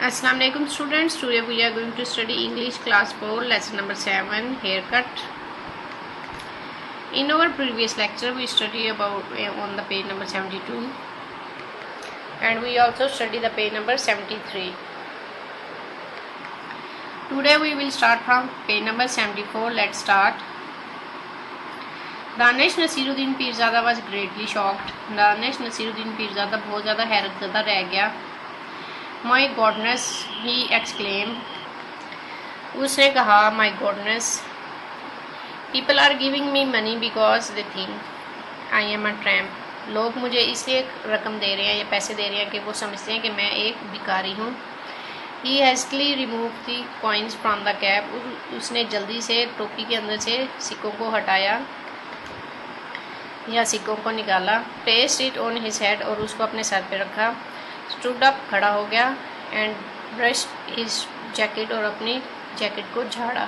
Assalamu alaikum students. Today we are going to study English class 4 lesson number 7 haircut. In our previous lecture we studied about on the page number 72 and we also study the page number 73. Today we will start from page number 74. Let's start. Danish Naseeruddin Pirzada was greatly shocked. Danish Naseeruddin Pirzada बहुत ज़्यादा हैरत ज़दा रह गया. My goodness, he exclaimed. उसने कहा my goodness. People are giving me money because they think I am a tramp. लोग मुझे इसलिए रकम दे रहे हैं या पैसे दे रहे हैं कि वो समझते हैं कि मैं एक भिखारी हूँ. He hastily removed the coins from the cap. उसने जल्दी से टोपी के अंदर से सिक्कों को हटाया या सिक्कों को निकाला. Placed it on his head और उसको अपने सर पे रखा. Stood up खड़ा हो गया and brushed his jacket और अपनी जैकेट को झाड़ा.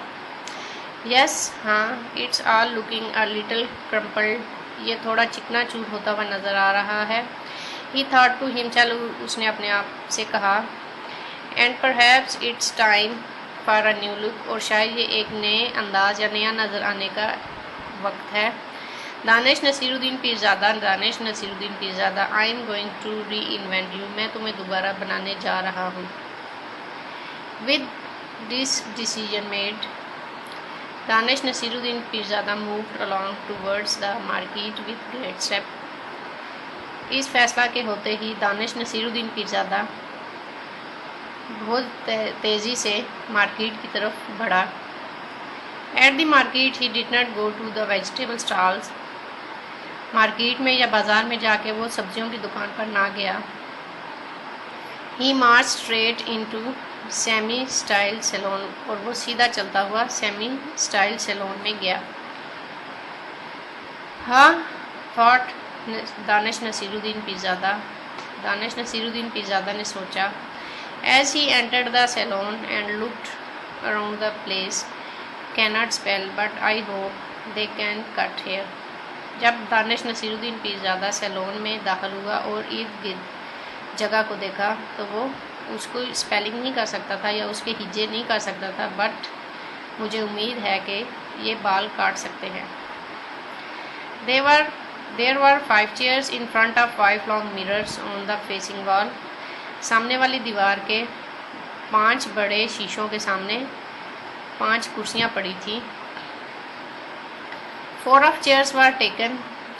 Yes हाँ, it's all looking a little crumpled. ये थोड़ा चिकना चूर होता हुआ नज़र आ रहा है. He thought to himself. उसने अपने आप से कहा. And perhaps it's time for a new look. और शायद ये एक नए अंदाज या नया नज़र आने का वक्त है. Danish Naseeruddin Pirzada I am going to reinvent you. मैं तुम्हें दोबारा बनाने जा रहा हूँ. With this decision made Danish Naseeruddin Pirzada moved along towards the market with great step. इस फैसला के होते ही दानिश नसीरुद्दीन पीरज़ादा बहुत तेज़ी से मार्केट की तरफ बढ़ा. At the market he did not go to the vegetable stalls. Market में या बाज़ार में जाके वो सब्जियों की दुकान पर ना गया. He march straight into semi style saloon. और वो सीधा चलता हुआ सेमी स्टाइल सैलून में गया. हाँ थॉट दानिश नसीरुद्दीन पीरज़ादा ने सोचा. As he entered the salon and looked around the place. Cannot spell but I hope they can cut hair. जब दानिश नसीरुद्दीन पीरज़ादा सैलून में दाखिल हुआ और इर्द गिर्द जगह को देखा तो वो उसको स्पेलिंग नहीं कर सकता था या उसके हिज्जे नहीं कर सकता था. बट मुझे उम्मीद है कि ये बाल काट सकते हैं. देर वर 5 chairs in front of 5 long mirrors on the facing wall. सामने वाली दीवार के 5 बड़े शीशों के सामने 5 कुर्सियाँ पड़ी थी. 4 of chairs were taken.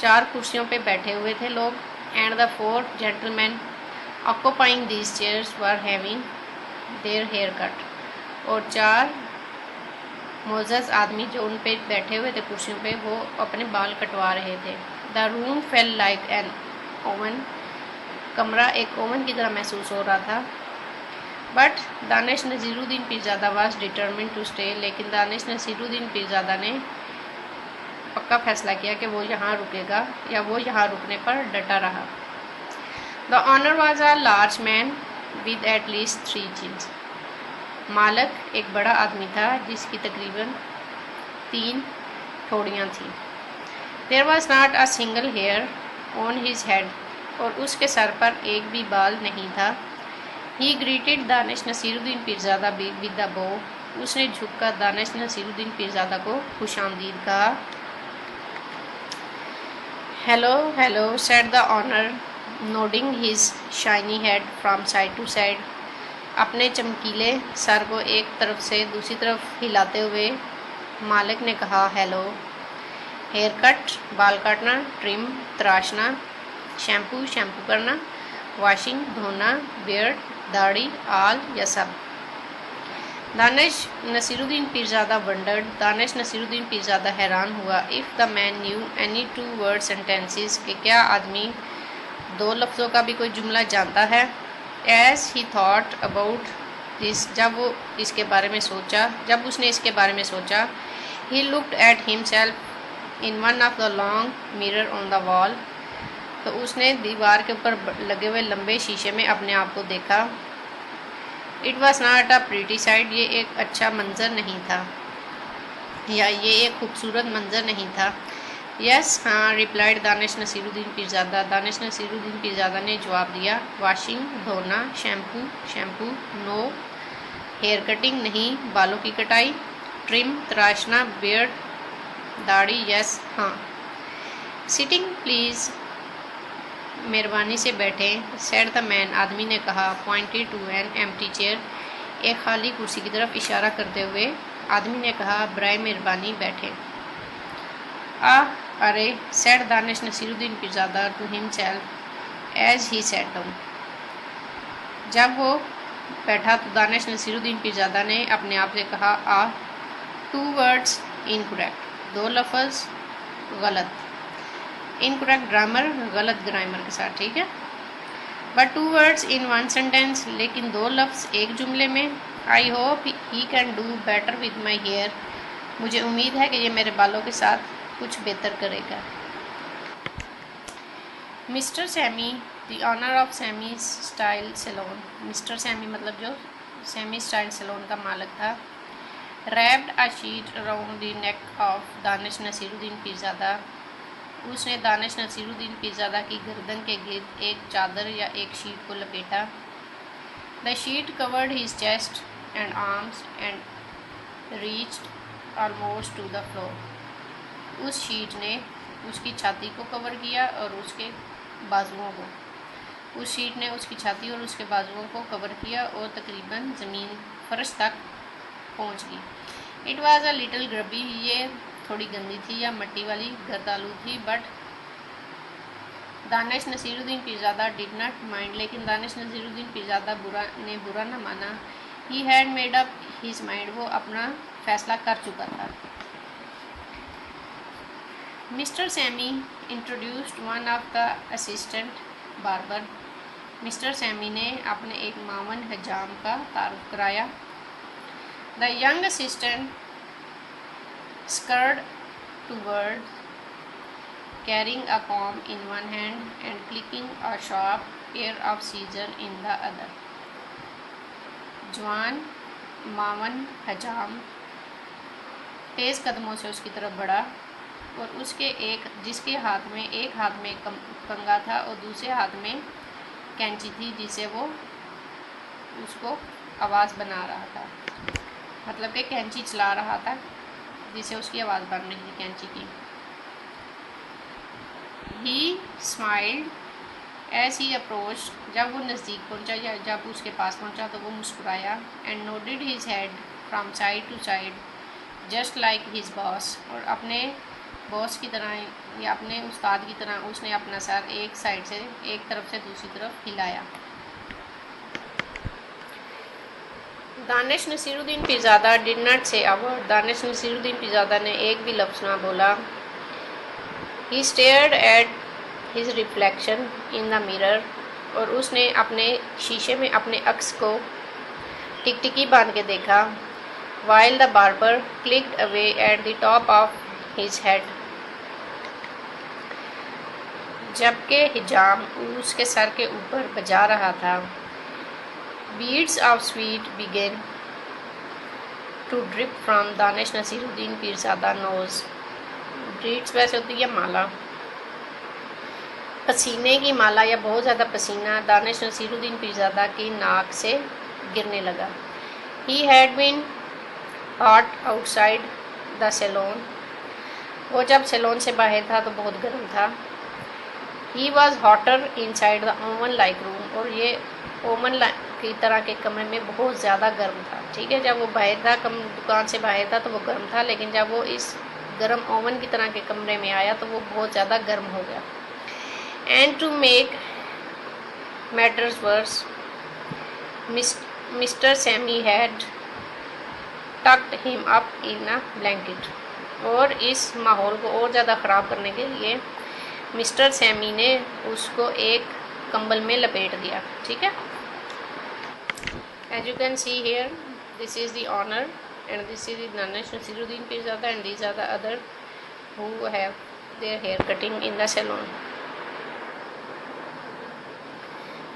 4 कुर्सियों पे बैठे हुए थे लोग. And the 4 gentlemen occupying these chairs were having their hair cut. और 4 मोअज़्ज़ज़ आदमी जो उन पे बैठे हुए थे कुर्सियों पे वो अपने बाल कटवा रहे थे. The room felt like an oven. कमरा एक ओवन की तरह महसूस हो रहा था. But Danish Naseeruddin Pirzada was determined to stay. लेकिन दानिश नसीरुद्दीन पीरज़ादा ने पक्का फैसला किया कि वो यहाँ रुकेगा या वो यहाँ रुकने पर डटा रहा. The owner was a large man with at least 3 chins. मालिक एक बड़ा आदमी था जिसकी तकरीबन 3 ठोड़ियाँ थीं. There was not a single hair on his head. और उसके सर पर एक भी बाल नहीं था. He greeted Danish Naseeruddin Pirzada with the bow. उसने झुककर दानिश नसीरुद्दीन पीरज़ादा को खुशामदीद कहा. Hello hello said the owner nodding his shiny head from side to side. अपने चमकीले सर को एक तरफ से दूसरी तरफ हिलाते हुए मालिक ने कहा हेलो. हेयर कट बाल काटना, ट्रिम तराशना, शैम्पू करना, वॉशिंग धोना, बियर्ड दाढ़ी, ऑल या सब. दानिश नसीरुद्दीन पीरज़ादा वंडर्ड. दानिश नसीरुद्दीन पीरज़ादा हैरान हुआ. If the man new any 2 word sentences कि क्या आदमी 2 लफ्ज़ों का भी कोई जुमला जानता है. As he thought about this. जब उसने इसके बारे में सोचा. He looked at himself in one of the long mirror on the wall. तो उसने दीवार के ऊपर लगे हुए लंबे शीशे में अपने आप को देखा. It was not a pretty side. ये एक अच्छा मंजर नहीं था या ये एक खूबसूरत मंजर नहीं था. यस हाँ, रिप्लाइड दानिश नसीरुद्दीन पीरज़ादा। दानिश नसीरुद्दीन पीरज़ादा ने जवाब दिया, वॉशिंग धोना, shampoo shampoo, no hair cutting नहीं, बालों की कटाई, ट्रिम तराशना, बियर्ड दाढ़ी, यस हाँ। सिटिंग प्लीज़ मेहरबानी से बैठें, सेड द मैन आदमी ने कहा, pointed to an empty chair एक खाली कुर्सी की तरफ इशारा करते हुए आदमी ने कहा, बराए मेहरबानी बैठें। अरे said Danish Naseeruddin Pirzada to himself as he sat down. जब वो बैठा तो दानिश नसीरुद्दीन पीरज़ादा ने अपने आप से कहा, टू वर्ड्स इनकरेक्ट, दो लफ्ज़ गलत, इनकरेक्ट ग्रामर गलत ग्रामर के साथ, ठीक है। But two words in one sentence, लेकिन दो लफ्ज़ एक जुमले में। I hope he can do better with my hair, मुझे उम्मीद है कि ये मेरे बालों के साथ कुछ बेहतर करेगा। Mister Sammy the owner of Sammy style saloon, mister Sammy मतलब जो सैमी स्टाइल सैलून का मालिक था। Wrapped a sheet around the neck of Danish Naseeruddin Pirzada, उसने दानिश नसीरुद्दीन पीरज़ादा की गर्दन के गिर्द एक चादर या एक शीट को लपेटा। The sheet covered his chest and arms and reached almost two the floor, उस शीट ने उसकी छाती को कवर किया और उसके बाजुओं को, उस शीट ने उसकी छाती और उसके बाजुओं को कवर किया और तकरीबन ज़मीन फर्श तक पहुंच गई। It was a little grubby, ये थोड़ी गंदी थी या मट्टी वाली गर्दालू थी। But Danish Naseeruddin Pirzada did not mind, लेकिन दानिश नसीरुद्दीन पीरज़ादा बुरा न माना। He had made up his mind, वो अपना फैसला कर चुका था। Mister Sammy introduced one of the assistant barber, mister Sammy ने अपने एक मावन हजाम का तारुफ कराया। The young assistant scurried toward carrying a com in one hand and clicking a sharp pair of scissors in the other, जवान मावन हजाम तेज़ कदमों से उसकी तरफ बढ़ा और उसके जिसके एक हाथ में कंगा था और दूसरे हाथ में कैंची थी, जिसे वो उसको आवाज़ बना रहा था, मतलब कि कैंची चला रहा था जिसे उसकी आवाज़ बन रही थी कैंची की। He smiled as he approach, जब वो नज़दीक पहुंचा या जब उसके पास पहुंचा तो वो मुस्कुराया। And nodded his head from side to side just like his boss, और अपने बॉस की तरह या अपने उस्ताद की तरह उसने अपना सर एक साइड से एक तरफ से दूसरी तरफ हिलाया। Danish Naseeruddin Pirzada did not say a word, Danish Naseeruddin Pirzada ने एक भी लफ्ज़ ना बोला। He stared at his reflection in the mirror, और उसने अपने शीशे में अपने अक्स को टिकटिकी बांध के देखा। While the barber clicked away at the top of his head, जबकि हिजाम उसके सर के ऊपर बजा रहा था। Beads of sweat began to drip from Danish Naseeruddin Pirzada nose, beads वैसे होती है माला, पसीने की माला या बहुत ज़्यादा पसीना दानिश नसीरुद्दीन पीरज़ादा की नाक से गिरने लगा। He had been hot outside the saloon, वो जब सैलून से बाहर था तो बहुत गर्म था। He was hotter inside the oven like room, और ये ओवन की तरह के कमरे में बहुत ज़्यादा गर्म था, ठीक है। जब वो बाहर था दुकान से बाहर था तो वो गर्म था, लेकिन जब वो इस गर्म ओवन की तरह के कमरे में आया तो वो बहुत ज़्यादा गर्म हो गया। And to make matters worse mister Sammy had tucked him up in a blanket, और इस माहौल को और ज़्यादा ख़राब करने के लिए मिस्टर सैमी ने उसको एक कंबल में लपेट दिया, ठीक है। As you can see here, this is the owner and this is Danish Naseeruddin Pirzada and these are the other who have their hair cutting in the saloon.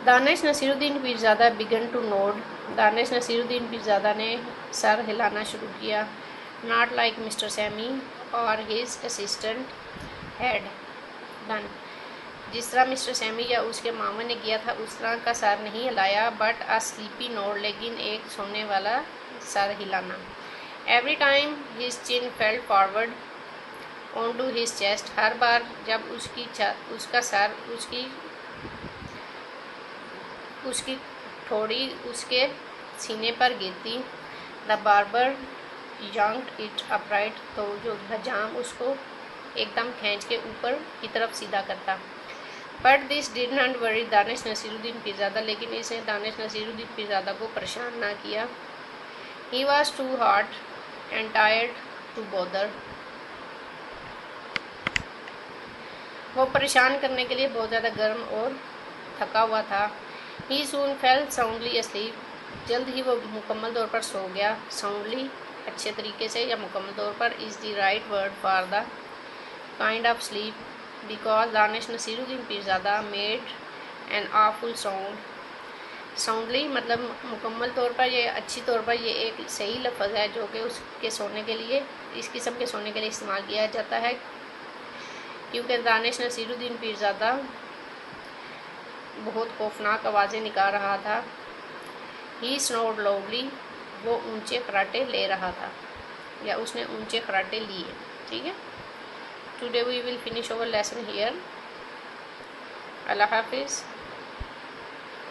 Danish Naseeruddin Pirzada began to nod, Danish Naseeruddin Pirzada ने सर हिलाना शुरू किया। नॉट लाइक मिस्टर सैमी और his assistant, had done. जिस तरह mister Sami या उसके मामा ने किया था उस तरह का सर नहीं हिलाया, बट अ स्लीपी नोड, लेकिन एक सोने वाला सर हिलाना। Every time his chin felt forward on to his chest, हर बार जब उसका सर उसकी ठोड़ी उसके सीने पर गिरती। The barber yanked it upright, तो जो हजाम उसको एकदम खींच के ऊपर की तरफ सीधा करता। But this did not worry Danish Naseeruddin Pirzada, लेकिन इसने दानिश नसीरुद्दीन पीरज़ादा को परेशान ना किया। He was too hot and tired to bother, वो परेशान करने के लिए बहुत ज़्यादा गर्म और थका हुआ था। ही सून फेल साउंडली asleep, जल्द ही वो मुकम्मल तौर पर सो गया। साउंडली अच्छे तरीके से या मुकम्मल तौर पर is the right word for the kind of sleep, because Danish Naseeruddin Pirzada made an awful sound. Soundly मतलब मुकम्मल तौर पर, ये अच्छी तौर पर, ये एक सही लफ्ज़ है जो कि उसके सोने के लिए, इस किस्म के सोने के लिए इस्तेमाल किया जाता है, क्योंकि दानिश नसीरुद्दीन पीरज़ादा बहुत खौफनाक आवाज़ें निकाल रहा था। ही स्नोर्ड लाउडली, वो ऊंचे खराटे ले रहा था या उसने ऊंचे खराटे लिए। ठीक है, today we will finish our lesson here. अल्लाह हाफिज़।